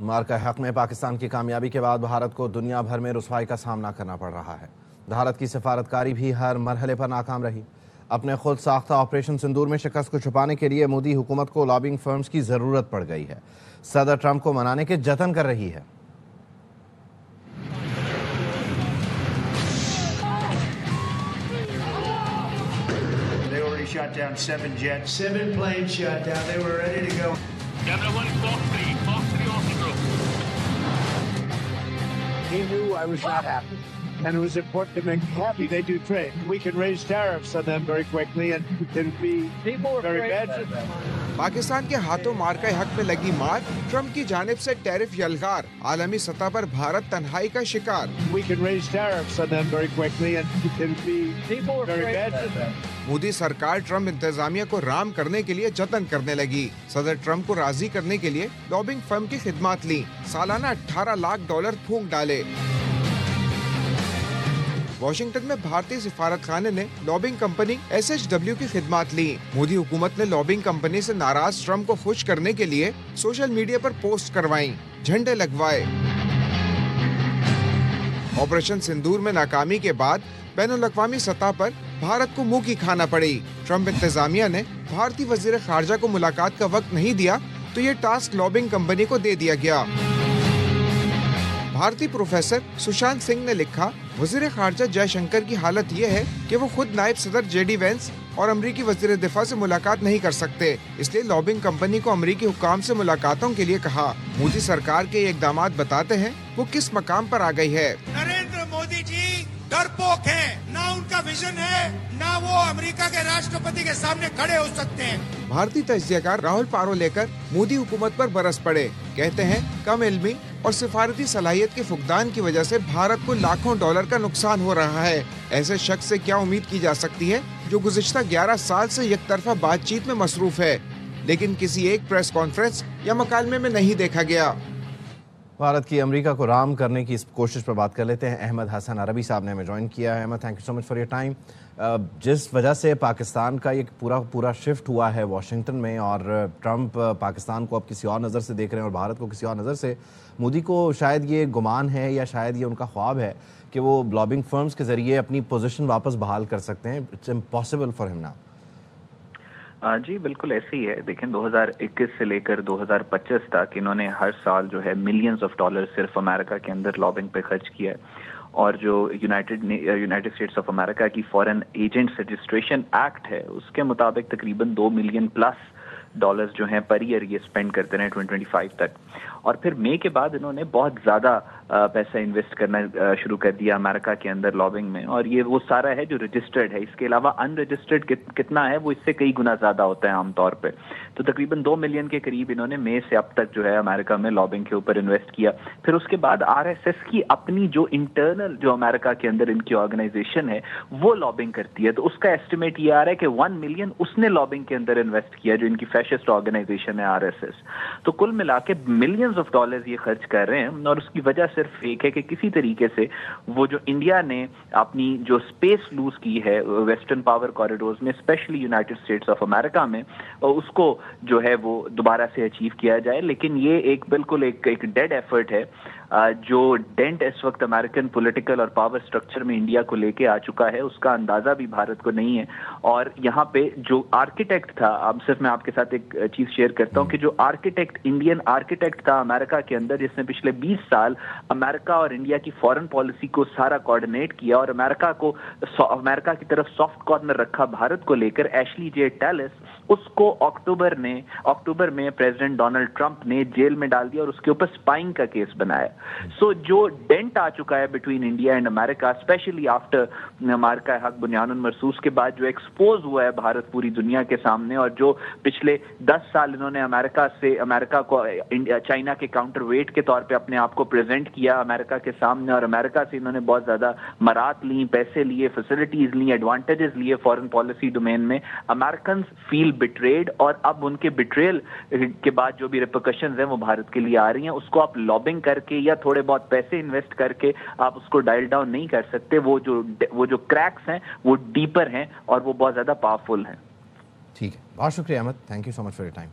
मार्का हक में पाकिस्तान की कामयाबी के बाद भारत को दुनिया भर में रुसवाई का सामना करना पड़ रहा है। भारत की सफारतकारी भी हर मरहले पर नाकाम रही। अपने खुद साख्ता ऑपरेशन सिंदूर में शिकस्त को छुपाने के लिए मोदी हुकूमत को लॉबिंग फर्म्स की जरूरत पड़ गई है। सदर ट्रंप को मनाने के जतन कर रही है। Shot down 7 jets, 7 planes shot down. They were ready to go. Camera 1, Fox 3 off the group. He knew I was not happy, and it was important to make him happy. They do trade. We can raise tariffs on them very quickly, and it'll be very bad for them. Pakistan के हाथों मार्का हक में लगी मार, Trump की जानिब से tariff यलगार, आलमी सतह पर भारत तन्हाई का शिकार। We can raise tariffs on them very quickly, and it'll be very bad for them. Modi सरकार ट्रंप इंतजामिया को राम करने के लिए जतन करने लगी। सदर ट्रंप को राजी करने के लिए लॉबिंग फर्म की खिदमत ली। सालाना $18 लाख फूंक डाले। वाशिंगटन में भारतीय सिफारतखाने ने लॉबिंग कंपनी SHW की खिदमत ली। मोदी हुकूमत ने लॉबिंग कंपनी से नाराज ट्रंप को खुश करने के लिए सोशल मीडिया पर पोस्ट करवाई, झंडे लगवाए। ऑपरेशन सिंदूर में नाकामी के बाद बैनुल-अक़वामी सतह पर भारत को मुंह की खाना पड़ी। ट्रंप इंतजामिया ने भारतीय वजीर खारजा को मुलाकात का वक्त नहीं दिया तो ये टास्क लॉबिंग कंपनी को दे दिया गया। भारतीय प्रोफेसर सुशांत सिंह ने लिखा, वजीर खारजा जयशंकर की हालत ये है कि वो खुद नायब सदर JD वेंस और अमरीकी वजीर दिफा से मुलाकात नहीं कर सकते, इसलिए लॉबिंग कंपनी को अमरीकी हुकाम से मुलाकातों के लिए कहा। मोदी सरकार के इक़दामात बताते हैं वो किस मकाम पर आ गई है। नरेंद्र मोदी जी डरपोक हैं, ना उनका विजन है, ना वो अमेरिका के राष्ट्रपति के सामने खड़े हो सकते हैं। भारतीय तज्जियाकार राहुल पारो लेकर मोदी हुकूमत पर बरस पड़े। कहते हैं कम इल्मी और सिफारती सलाहियत के फुकदान की वजह से भारत को लाखों डॉलर का नुकसान हो रहा है। ऐसे शख्स से क्या उम्मीद की जा सकती है जो गुज़िश्ता 11 साल से एक तरफा बातचीत में मसरूफ है, लेकिन किसी एक प्रेस कॉन्फ्रेंस या मकालमे में नहीं देखा गया। भारत की अमेरिका को राम करने की इस कोशिश पर बात कर लेते हैं। अहमद हसन अरबी साहब ने हमें ज्वाइन किया है। Ahmed, thank you so much for your time. जिस वजह से पाकिस्तान का एक पूरा शिफ्ट हुआ है वाशिंगटन में, और ट्रंप पाकिस्तान को अब किसी और नज़र से देख रहे हैं और भारत को किसी और नज़र से, मोदी को शायद ये गुमान है या शायद ये उनका ख्वाब है कि वो लॉबिंग फर्म्स के ज़रिए अपनी पोजीशन वापस बहाल कर सकते हैं। It's impossible for him now. जी बिल्कुल ऐसे ही है। देखें 2021 से लेकर 2025 तक इन्होंने हर साल जो है मिलियंस ऑफ डॉलर सिर्फ अमेरिका के अंदर लॉबिंग पे खर्च किया है। और जो यूनाइटेड स्टेट्स ऑफ अमेरिका की फॉरेन एजेंट्स रजिस्ट्रेशन एक्ट है, उसके मुताबिक तकरीबन 2 मिलियन प्लस डॉलर्स जो हैं पर ईयर ये स्पेंड करते रहे 2025 तक। और फिर मई के बाद इन्होंने बहुत ज़्यादा पैसा इन्वेस्ट करना शुरू कर दिया अमेरिका के अंदर लॉबिंग में, और ये वो सारा है जो रजिस्टर्ड है। इसके अलावा अनरजिस्टर्ड कितना है वो इससे कई गुना ज़्यादा होता है आमतौर पे। तो तकरीबन 2 मिलियन के करीब इन्होंने मई से अब तक जो है अमेरिका में लॉबिंग के ऊपर इन्वेस्ट किया। फिर उसके बाद RSS की अपनी जो इंटरनल जो अमेरिका के अंदर इनकी ऑर्गेनाइजेशन है वो लॉबिंग करती है, तो उसका एस्टिमेट ये आ रहा है कि 1 मिलियन उसने लॉबिंग के अंदर इन्वेस्ट किया, जो इनकी फैशिस्ट ऑर्गेनाइजेशन है RSS। तो कुल मिला के मिलियंस ऑफ डॉलर्स ये खर्च कर रहे हैं, और उसकी वजह सिर्फ एक है कि किसी तरीके से वो जो इंडिया ने अपनी जो स्पेस लूज की है वेस्टर्न पावर कॉरिडोर्स में, specially United states of America में, उसको जो है वो दोबारा से अचीव किया जाए। लेकिन ये एक बिल्कुल एक डेड एफर्ट है। जो डेंट इस वक्त अमेरिकन पॉलिटिकल और पावर स्ट्रक्चर में इंडिया को लेके आ चुका है उसका अंदाजा भी भारत को नहीं है। और यहाँ पे जो आर्किटेक्ट था, अब सिर्फ मैं आपके साथ एक चीज शेयर करता हूँ कि जो आर्किटेक्ट, इंडियन आर्किटेक्ट था अमेरिका के अंदर, जिसने पिछले 20 साल अमेरिका और इंडिया की फॉरेन पॉलिसी को सारा कोऑर्डिनेट किया और अमेरिका की तरफ सॉफ्ट कॉर्नर रखा भारत को लेकर, एशली जे टेलिस, उसको अक्टूबर में प्रेसिडेंट डोनाल्ड ट्रंप ने जेल में डाल दिया और उसके ऊपर स्पाइंग का केस बनाया। सो जो डेंट आ चुका है between India and America, specially after मार्का हक बुनियानुल मरसूस के बाद, जो एक्सपोज हुआ है भारत पूरी दुनिया के सामने, और जो पिछले 10 साल इन्होंने अमेरिका को चाइना के काउंटर वेट के तौर पे अपने आप को प्रेजेंट किया अमेरिका के सामने, और अमेरिका से इन्होंने बहुत ज्यादा मरात ली, पैसे लिए, फैसिलिटीज ली, एडवांटेजेस लिए फॉरेन पॉलिसी डोमेन में। अमेरिकन फील बिट्रेड, और अब उनके बिट्रेल के बाद जो भी रिपरकशंस हैं वो भारत के लिए आ रही हैं। उसको आप लॉबिंग करके या थोड़े बहुत पैसे इन्वेस्ट करके आप उसको डायल डाउन नहीं कर सकते। वो जो क्रैक्स हैं वो डीपर हैं और वो बहुत ज्यादा पावरफुल हैं। ठीक है, बहुत शुक्रिया Ahmed, thank you so much for your time.